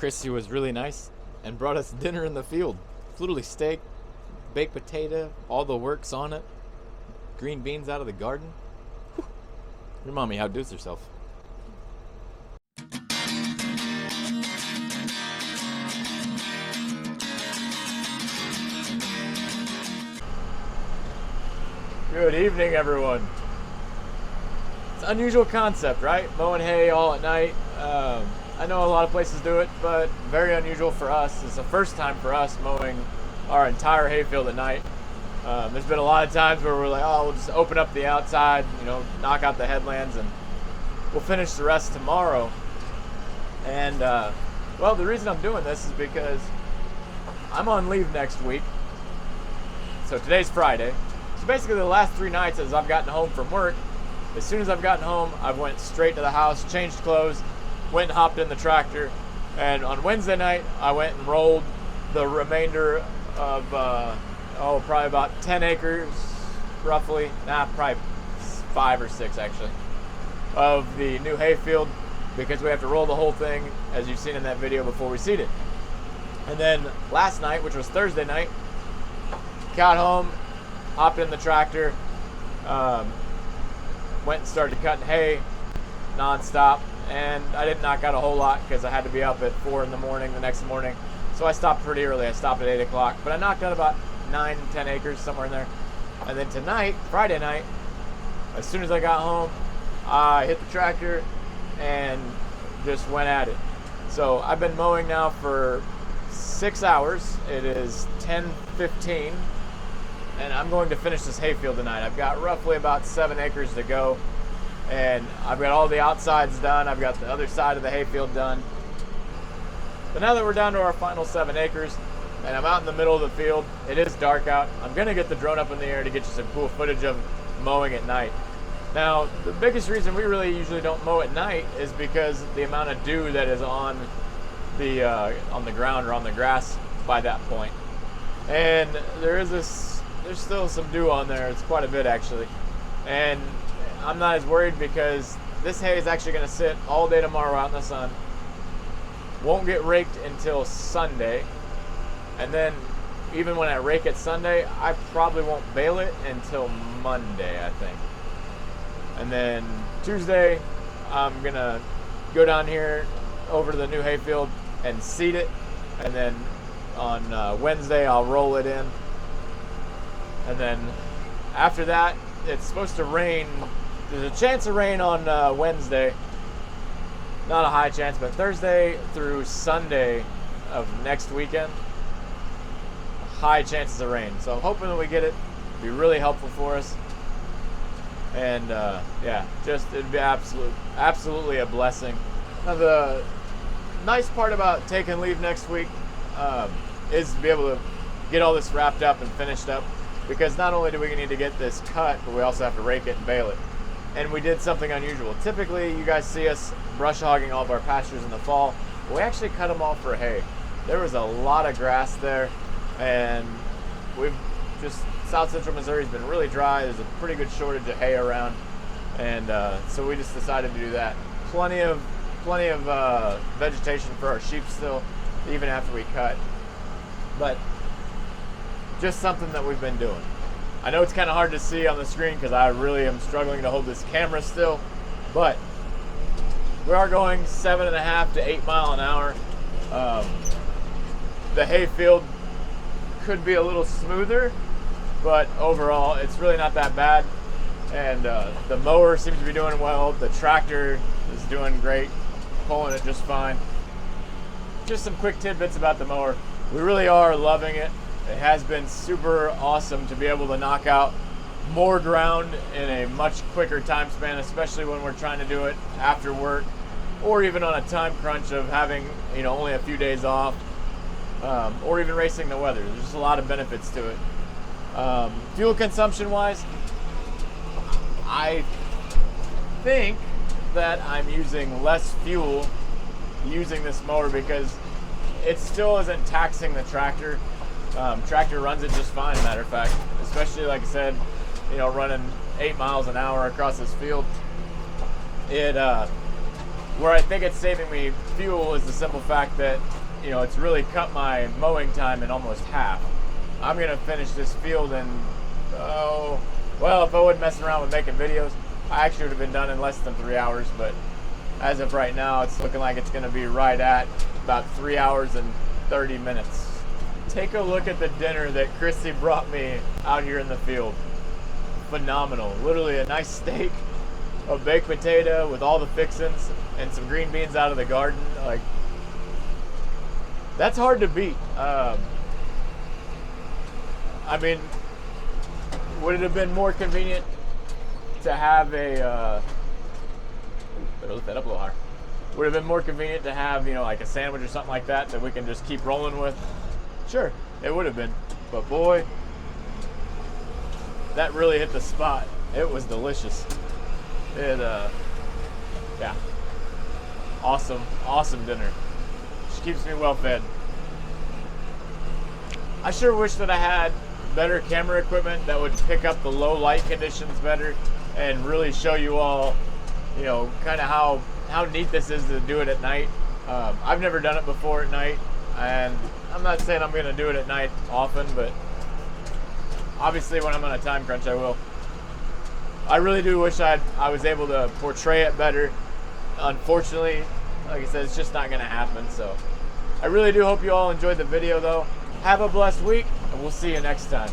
Chrissy was really nice and brought us dinner in the field. Literally steak, baked potato, all the works on it, green beans out of the garden. Whew. Your mommy outdoes herself. Good evening, everyone. It's an unusual concept, right? Mowing hay all at night. I know a lot of places do it, but very unusual for us. It's the first time for us mowing our entire hayfield at night. There's been a lot of times where we're like, oh, we'll just open up the outside, knock out the headlands, and we'll finish the rest tomorrow. And, well, the reason I'm doing this is because I'm on leave next week. So today's Friday. So basically the last 3 nights as I've gotten home from work, as soon as I've gotten home, I went straight to the house, changed clothes, went and hopped in the tractor, and on Wednesday night I went and rolled the remainder of probably about 10 acres roughly, probably 5 or 6 actually, of the new hayfield, because we have to roll the whole thing as you've seen in that video before we seed it. And then last night, which was Thursday night, got home, hopped in the tractor, went and started cutting hay non-stop, and I didn't knock out a whole lot because I had to be up at 4 in the morning the next morning, so I stopped pretty early. I stopped at 8 o'clock, but I knocked out about 9-10 acres, somewhere in there. And then tonight, Friday night, as soon as I got home, I hit the tractor and just went at it. So I've been mowing now for 6 hours. It is 10:15, and I'm going to finish this hayfield tonight. I've got roughly about 7 acres to go, and I've got all the outsides done. I've got the other side of the hayfield done. But now that we're down to our final 7 acres, and I'm out in the middle of the field, it is dark out. I'm going to get the drone up in the air to get you some cool footage of mowing at night. Now, the biggest reason we really usually don't mow at night is because the amount of dew that is on the ground or on the grass by that point. And there's still some dew on there. It's quite a bit actually. And I'm not as worried because this hay is actually going to sit all day tomorrow out in the sun. Won't get raked until Sunday. And then even when I rake it Sunday, I probably won't bale it until Monday, I think. And then Tuesday, I'm going to go down here over to the new hayfield and seed it. And then on Wednesday, I'll roll it in. And then after that, it's supposed to rain. There's a chance of rain on Wednesday. Not a high chance, but Thursday through Sunday of next weekend, high chances of rain. So I'm hoping that we get it. It'd be really helpful for us. And yeah, it'd be absolutely a blessing. Now the nice part about taking leave next week is to be able to get all this wrapped up and finished up, because not only do we need to get this cut, but we also have to rake it and bale it. And we did something unusual. Typically, you guys see us brush hogging all of our pastures in the fall. We actually cut them all for hay. There was a lot of grass there, and South Central Missouri's been really dry. There's a pretty good shortage of hay around, and so we just decided to do that. Plenty of vegetation for our sheep still, even after we cut. But just something that we've been doing. I know it's kind of hard to see on the screen because I really am struggling to hold this camera still, but we are going 7.5 to 8 mile an hour. The hayfield could be a little smoother, but overall it's really not that bad. And the mower seems to be doing well. The tractor is doing great, pulling it just fine. Just some quick tidbits about the mower. We really are loving it. It has been super awesome to be able to knock out more ground in a much quicker time span, especially when we're trying to do it after work, or even on a time crunch of having only a few days off, or even racing the weather. There's just a lot of benefits to it. Fuel consumption wise, I think that I'm using less fuel using this mower because it still isn't taxing the tractor. Tractor runs it just fine, matter of fact, especially like I said, running 8 miles an hour across this field. It Where I think it's saving me fuel is the simple fact that, you know, it's really cut my mowing time in almost half. I'm gonna finish this field in, oh, well, if I wasn't messing around with making videos, I actually would have been done in less than 3 hours, but as of right now, it's looking like it's gonna be right at about 3 hours and 30 minutes. Take a look at the dinner that Chrissy brought me out here in the field. Phenomenal. Literally a nice steak, a baked potato with all the fixings, and some green beans out of the garden. Like, that's hard to beat. I mean, would it have been more convenient to have a, better lift that up a little higher. Would it have been more convenient to have, you know, like a sandwich or something like that we can just keep rolling with? Sure, it would have been. But boy, that really hit the spot. It was delicious. It, yeah. Awesome, awesome dinner. She keeps me well fed. I sure wish that I had better camera equipment that would pick up the low light conditions better and really show you all, you know, kind of how neat this is to do it at night. I've never done it before at night, and I'm not saying I'm going to do it at night often, but obviously when I'm on a time crunch, I will. I really do wish I was able to portray it better. Unfortunately, like I said, it's just not going to happen. So I really do hope you all enjoyed the video, though. Have a blessed week, and we'll see you next time.